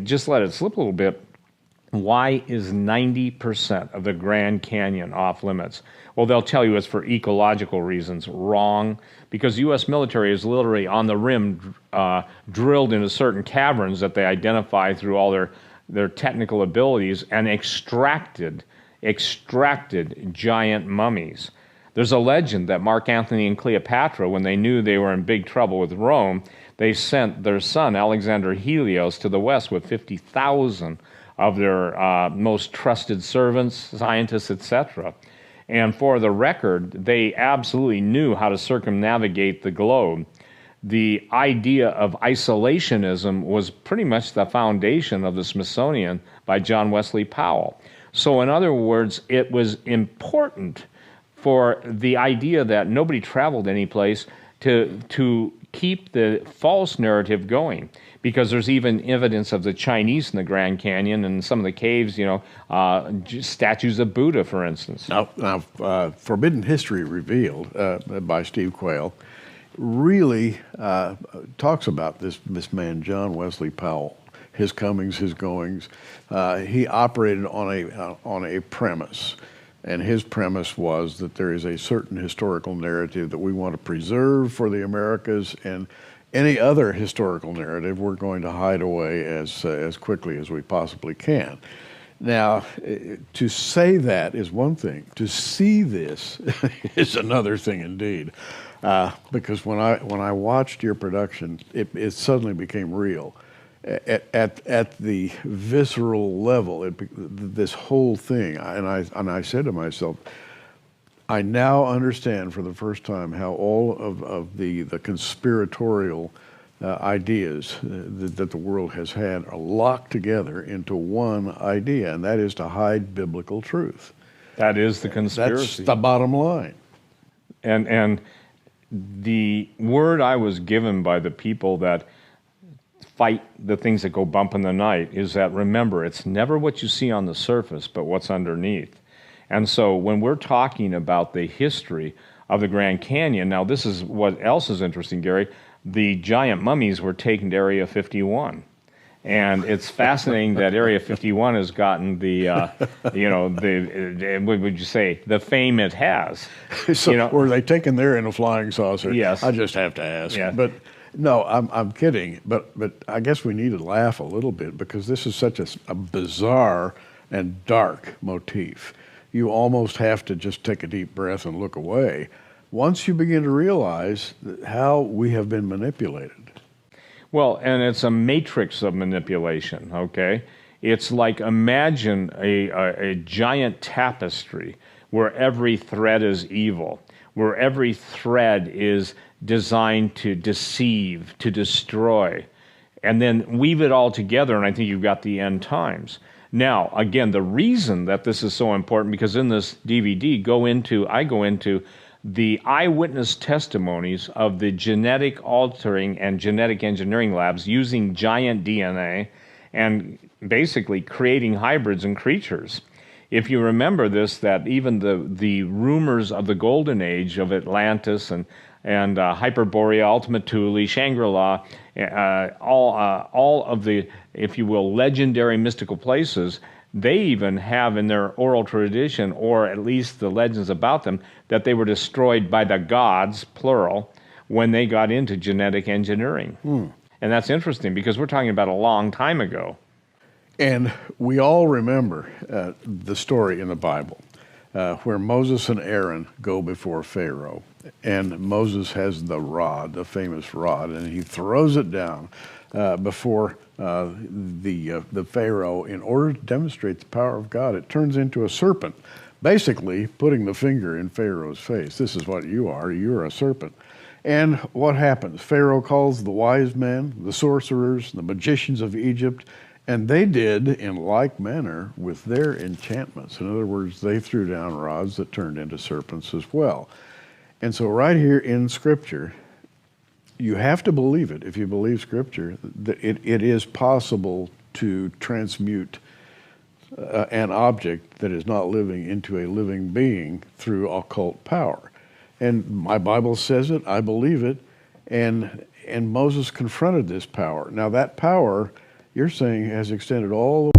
Just let it slip a little bit. Why is 90% of the Grand Canyon off limits? Well, they'll tell you it's for ecological reasons. Wrong, because the U.S. military is literally on the rim, drilled into certain caverns that they identify through all their technical abilities, and extracted giant mummies. There's a legend that Mark Antony and Cleopatra, when they knew they were in big trouble with Rome, they sent their son Alexander Helios to the west with 50,000 of their most trusted servants, scientists, etc. And for the record, they absolutely knew how to circumnavigate the globe. The idea of isolationism was pretty much the foundation of the Smithsonian by John Wesley Powell. So in other words, it was important for the idea that nobody traveled any place to keep the false narrative going, because there's even evidence of the Chinese in the Grand Canyon and some of the caves, statues of Buddha, for instance. Now, Forbidden History Revealed by Steve Quayle really talks about this man, John Wesley Powell, his comings, his goings. He operated on a premise. And his premise was that there is a certain historical narrative that we want to preserve for the Americas, and any other historical narrative we're going to hide away as quickly as we possibly can. Now, to say that is one thing. To see this is another thing indeed. Because when I watched your production, it suddenly became real. At the visceral level, this whole thing, and I said to myself, I now understand for the first time how all of the conspiratorial ideas that the world has had are locked together into one idea, and that is to hide biblical truth. That is the conspiracy. That's the bottom line. And the word I was given by the people that fight the things that go bump in the night is that, remember, it's never what you see on the surface, but what's underneath. And so when we're talking about the history of the Grand Canyon, now this is what else is interesting, Gary. The giant mummies were taken to Area 51. And it's fascinating that Area 51 has gotten the, what would you say, the fame it has. So were they taken there in a flying saucer? Yes. I just have to ask. Yeah. But no, I'm kidding. But I guess we need to laugh a little bit, because this is such a bizarre and dark motif. You almost have to just take a deep breath and look away once you begin to realize how we have been manipulated. Well, and it's a matrix of manipulation, okay? It's like, imagine a giant tapestry where every thread is evil, where every thread is designed to deceive, to destroy, and then weave it all together, and I think you've got the end times. Now, again, the reason that this is so important, because in this DVD, I go into the eyewitness testimonies of the genetic altering and genetic engineering labs using giant DNA and basically creating hybrids and creatures. If you remember this, that even the rumors of the golden age of Atlantis and Hyperborea, Ultima Thule, Shangri-La, all of the, if you will, legendary mystical places, they even have in their oral tradition, or at least the legends about them, that they were destroyed by the gods, plural, when they got into genetic engineering. And that's interesting, because we're talking about a long time ago. And we all remember the story in the Bible where Moses and Aaron go before Pharaoh, and Moses has the rod, the famous rod, and he throws it down before the Pharaoh in order to demonstrate the power of God. It turns into a serpent, basically putting the finger in Pharaoh's face. This is what you are. You're a serpent. And what happens? Pharaoh calls the wise men, the sorcerers, the magicians of Egypt, and they did in like manner with their enchantments. In other words, they threw down rods that turned into serpents as well. And so right here in Scripture, you have to believe it. If you believe Scripture, that it is possible to transmute an object that is not living into a living being through occult power. And my Bible says it, I believe it, and Moses confronted this power. Now that power you're saying has extended all